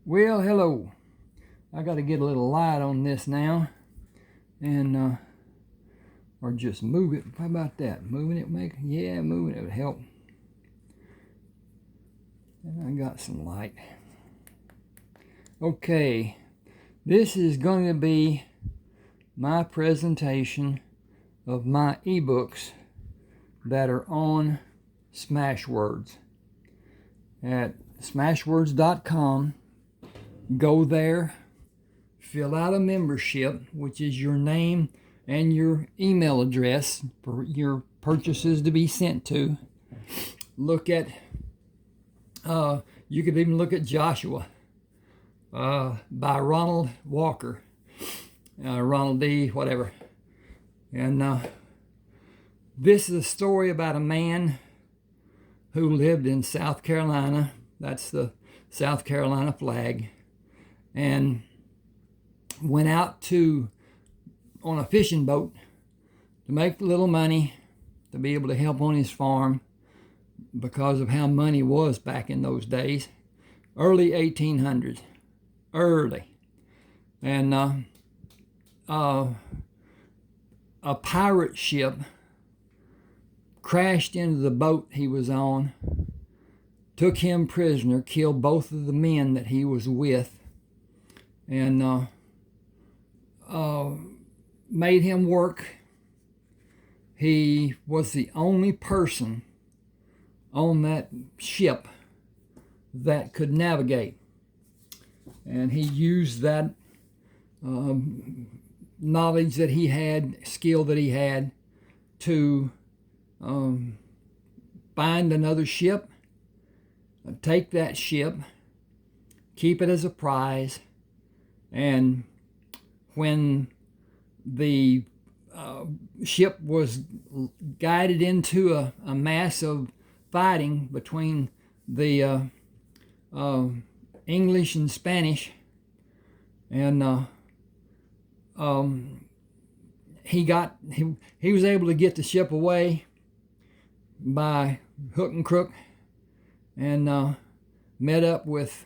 Well, hello. I got to get a little light on this now, and or just move it. How about that? Moving it, moving it would help. And I got some light. Okay, this is going to be my presentation of my ebooks that are on Smashwords at smashwords.com. Go there, fill out a membership, which is your name and your email address for your purchases to be sent to. Look at, you could even look at Joshua by Ronald Walker, Ronald D. whatever. And this is a story about a man who lived in South Carolina. That's the South Carolina flag. And went out on a fishing boat to make a little money to be able to help on his farm because of how money was back in those days. Early 1800s. Early. And a pirate ship crashed into the boat he was on, took him prisoner, killed both of the men that he was with, and made him work. He was the only person on that ship that could navigate. And he used that knowledge that he had, skill that he had, to find another ship, take that ship, keep it as a prize, and when the ship was guided into a mass of fighting between the English and Spanish, and he was able to get the ship away by hook and crook, and met up with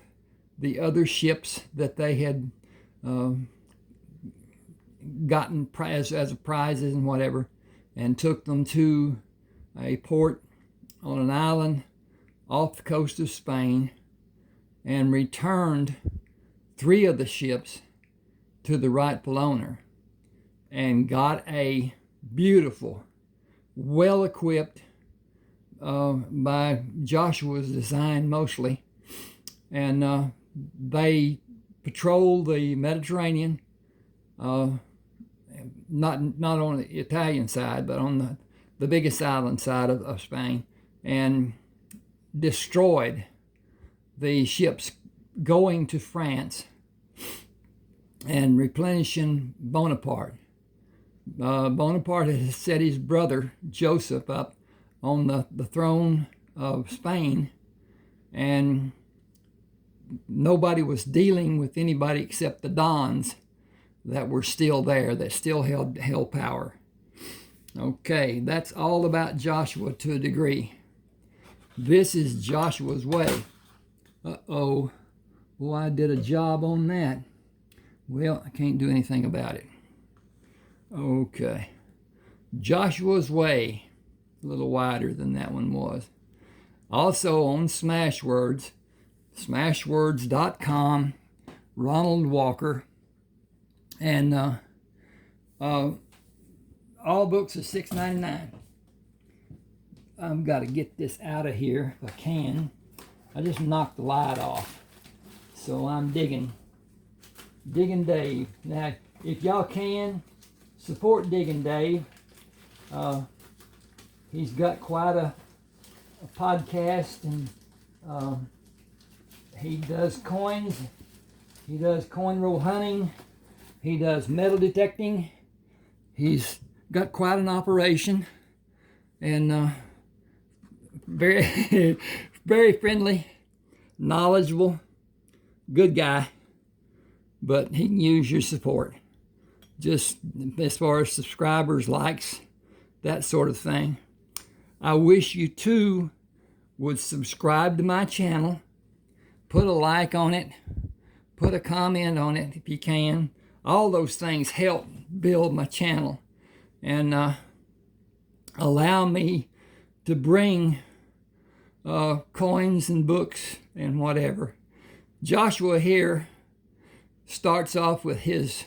the other ships that they had gotten as prizes and whatever, and took them to a port on an island off the coast of Spain, and returned 3 of the ships to the rightful owner, and got a beautiful, well-equipped, by Joshua's design mostly, and they patrolled the Mediterranean, not on the Italian side, but on the biggest island side of Spain, and destroyed the ships going to France and replenishing Bonaparte. Bonaparte had set his brother Joseph up on the throne of Spain, and nobody was dealing with anybody except the Dons that were still there, that still held power. Okay, that's all about Joshua to a degree. This is Joshua's way. Uh-oh. Well, I did a job on that. Well, I can't do anything about it. Okay. Joshua's way. A little wider than that one was. Also on Smashwords, smashwords.com, Ronald Walker, and all books are $6.99. I've got to get this out of here if I can. I just knocked the light off, so I'm digging Dave. Now, if y'all can, support Digging Dave. He's got quite a podcast, and he does coins. He does coin roll hunting. He does metal detecting. He's got quite an operation, and very, very friendly, knowledgeable, good guy. But he can use your support, just as far as subscribers, likes, that sort of thing. I wish you too would subscribe to my channel, put a like on it, put a comment on it if you can. All those things help build my channel and allow me to bring coins and books and whatever. Joshua here starts off with his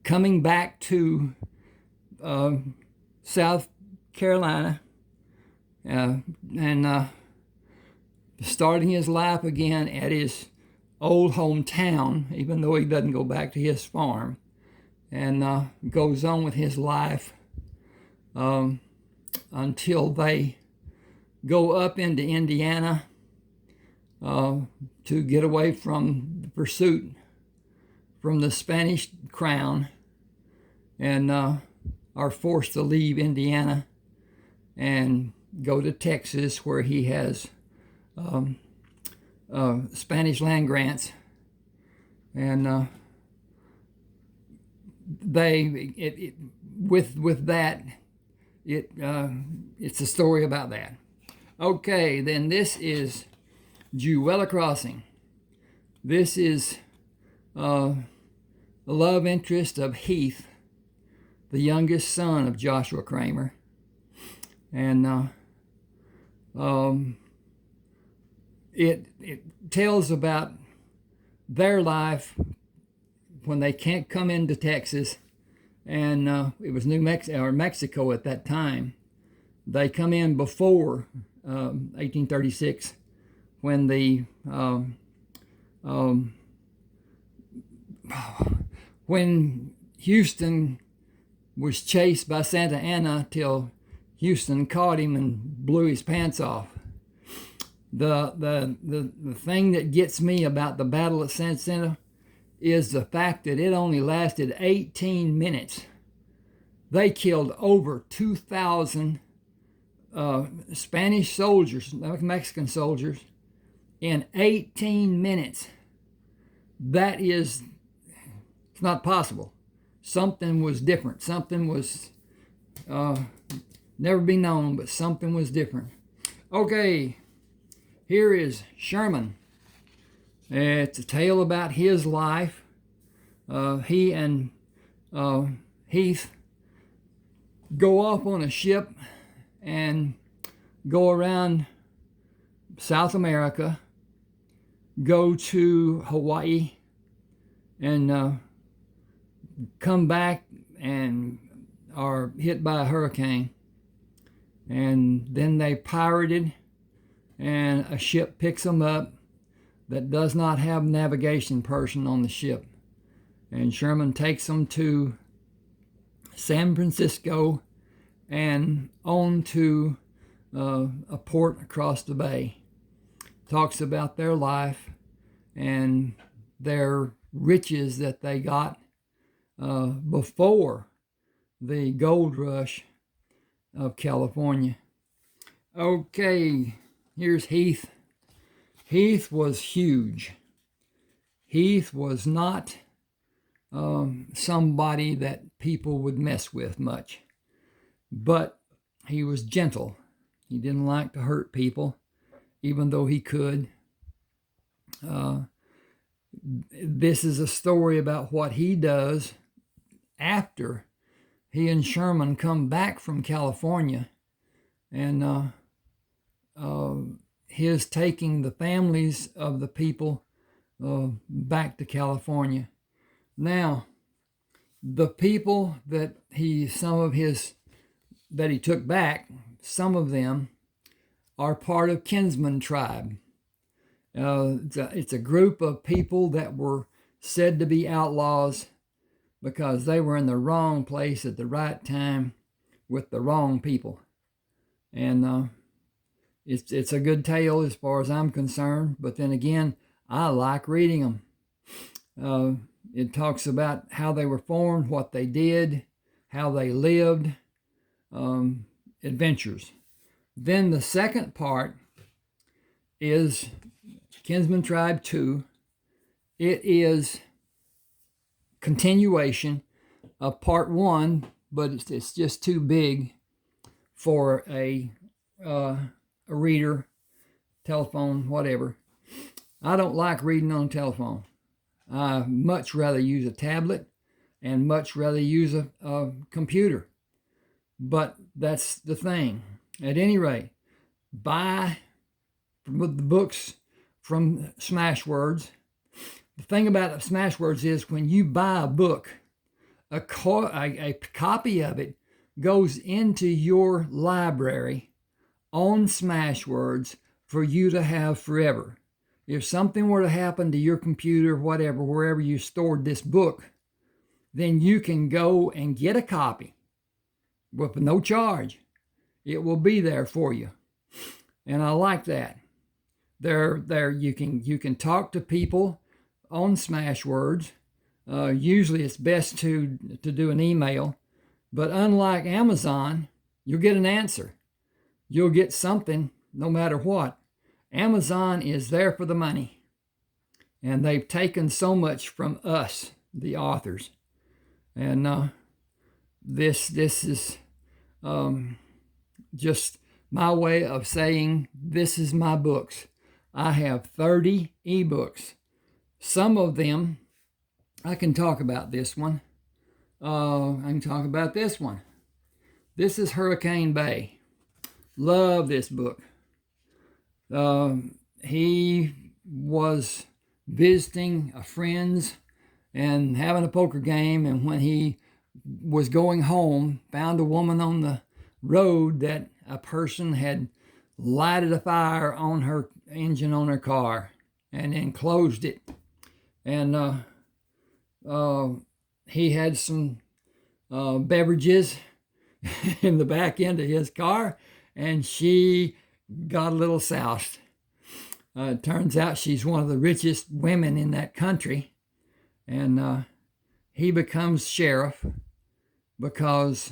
coming back to South Carolina and starting his life again at his old hometown, even though he doesn't go back to his farm, and goes on with his life until they go up into Indiana to get away from the pursuit from the Spanish crown, and are forced to leave Indiana and go to Texas, where he has Spanish land grants, and with that, it's a story about that. Okay, then this is Jewella Crossing. This is the love interest of Heath, the youngest son of Joshua Crammer, and it tells about their life when they can't come into Texas, and it was Mexico at that time. They come in before 1836, when when Houston was chased by Santa Anna till Houston caught him and blew his pants off. The thing that gets me about the Battle of Santa Anna is the fact that it only lasted 18 minutes. They killed over 2,000 Spanish soldiers, Mexican soldiers, in 18 minutes. That is, it's not possible. Something was different. Something was never be known, but something was different. Okay, here is Sherman. It's a tale about his life. He and Heath go off on a ship and go around South America, go to Hawaii, and come back and are hit by a hurricane. And then they pirated, and a ship picks them up that does not have a navigation person on the ship. And Sherman takes them to San Francisco and on to a port across the bay. Talks about their life and their riches that they got before the gold rush of California. Okay, here's Heath. Heath was huge. Heath was not somebody that people would mess with much, but he was gentle. He didn't like to hurt people, even though he could. This is a story about what he does after he and Sherman come back from California, and his taking the families of the people back to California. Now, the people that he took back, some of them are part of Kinsman tribe. It's a group of people that were said to be outlaws because they were in the wrong place at the right time with the wrong people. And it's a good tale as far as I'm concerned, but then again, I like reading them. It talks about how they were formed, what they did, how they lived, adventures. Then the second part is Kinsman Tribe 2. It is continuation of part 1, but it's just too big for a reader, telephone, whatever. I don't like reading on the telephone. I much rather use a tablet and much rather use a computer. But that's the thing. At any rate, buy the books from Smashwords. The thing about Smashwords is when you buy a book, a copy of it goes into your library on Smashwords for you to have forever. If something were to happen to your computer, whatever, wherever you stored this book, then you can go and get a copy with no charge. It will be there for you. And I like that. There you can talk to people on Smashwords. Usually it's best to do an email, but unlike Amazon, you'll get an answer. You'll get something no matter what. Amazon is there for the money, and they've taken so much from us, the authors. And this is just my way of saying this is my books. I have 30 ebooks. Some of them, I can talk about this one. I can talk about this one. This is Hurricane Bay. Love this book. He was visiting a friend's and having a poker game, and when he was going home, found a woman on the road that a person had lighted a fire on her engine on her car and then closed it. And he had some beverages in the back end of his car, and she got a little soused. It turns out she's one of the richest women in that country, and he becomes sheriff because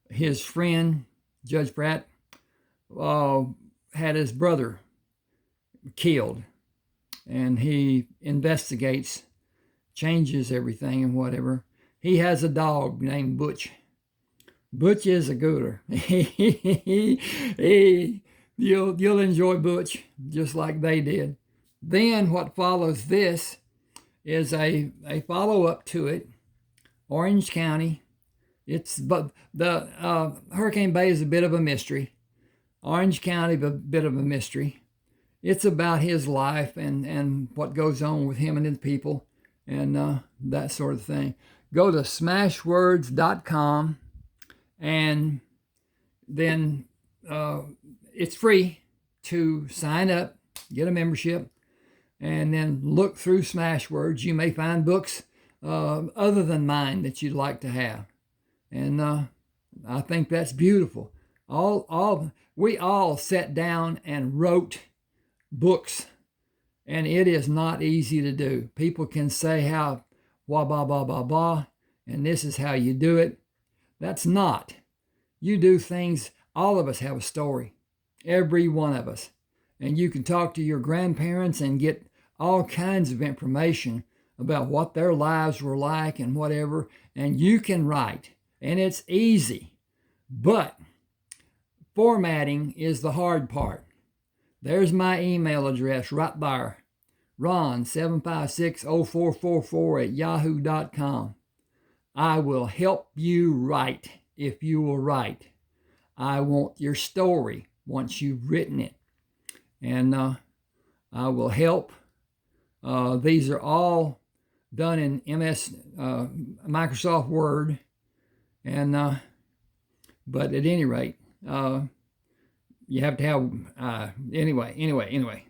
his friend, Judge Pratt, had his brother killed, and he investigates, changes everything and whatever. He has a dog named Butch. Butch is a gooder. You'll enjoy Butch just like they did. Then what follows this is a follow-up to it, Orange County. But the Hurricane Bay is a bit of a mystery. Orange County, a bit of a mystery. It's about his life and what goes on with him and his people and that sort of thing. Go to smashwords.com, and then it's free to sign up, get a membership, and then look through Smashwords. You may find books other than mine that you'd like to have. And I think that's beautiful. We all sat down and wrote books, and it is not easy to do. People can say how blah, blah, blah, blah, blah, and this is how you do it. That's not. You do things, all of us have a story, every one of us. And you can talk to your grandparents and get all kinds of information about what their lives were like and whatever, and you can write, and it's easy. But formatting is the hard part. There's my email address right there, ron7560444@yahoo.com. I will help you write if you will write. I want your story once you've written it. And I will help. These are all done in Microsoft Word. And but at any rate, you have to have anyway.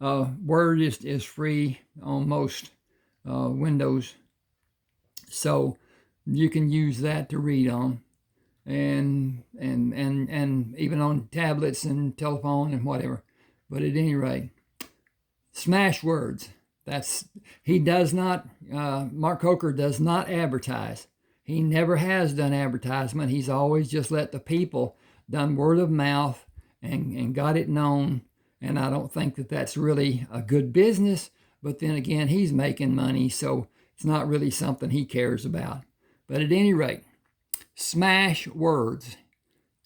Word is free on most Windows, so you can use that to read on, and even on tablets and telephone and whatever. But at any rate, Smashwords. He does not. Mark Coker does not advertise. He never has done advertisement. He's always just let the people done word of mouth and got it known. And I don't think that that's really a good business. But then again, he's making money, so it's not really something he cares about. But at any rate, Smashwords,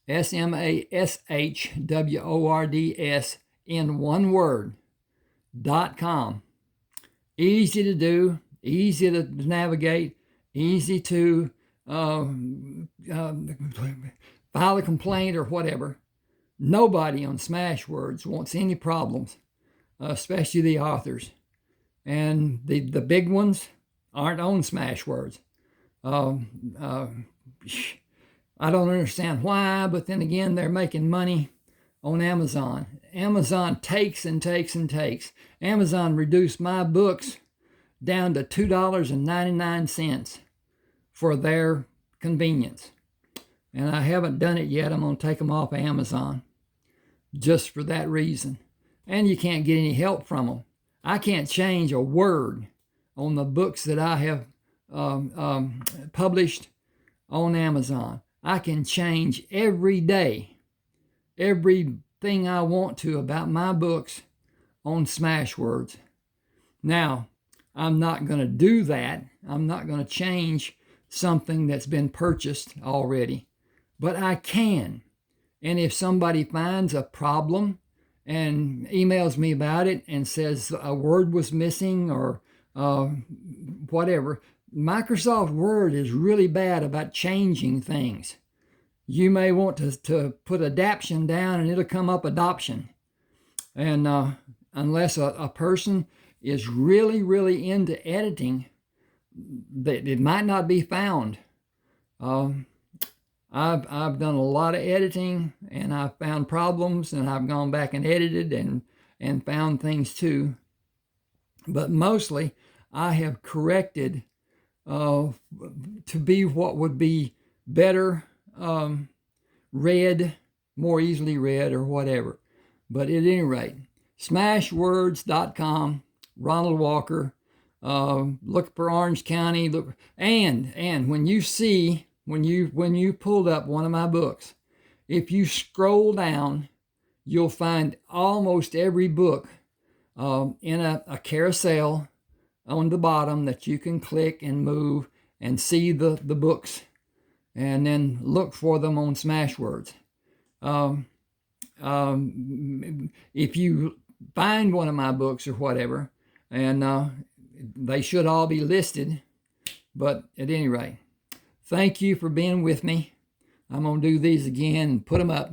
SMASHWORDS, in one word. Smashwords.com. Easy to do, easy to navigate, easy to file a complaint or whatever. Nobody on Smashwords wants any problems, especially the authors. And the big ones aren't on Smashwords. I don't understand why, but then again, they're making money on Amazon. Amazon takes and takes and takes. Amazon reduced my books down to $2.99 for their convenience. And I haven't done it yet. I'm going to take them off of Amazon just for that reason. And you can't get any help from them. I can't change a word on the books that I have published on Amazon. I can change every day everything I want to about my books on Smashwords. Now, I'm not going to do that. I'm not going to change something that's been purchased already, but I can. And if somebody finds a problem and emails me about it and says a word was missing or whatever, Microsoft Word is really bad about changing things. You may want to put adaption down and it'll come up adoption. And unless a person is really, really into editing, it might not be found. I've done a lot of editing and I've found problems and I've gone back and edited and found things too. But mostly I have corrected to be what would be better read, more easily read or whatever. But at any rate, Smashwords.com, Ronald Walker, look for Orange County, look, and when you see, when you pulled up one of my books, if you scroll down, you'll find almost every book in a carousel on the bottom that you can click and move and see the books, and then look for them on Smashwords. If you find one of my books or whatever, and they should all be listed, but at any rate, thank you for being with me. I'm going to do these again and put them up.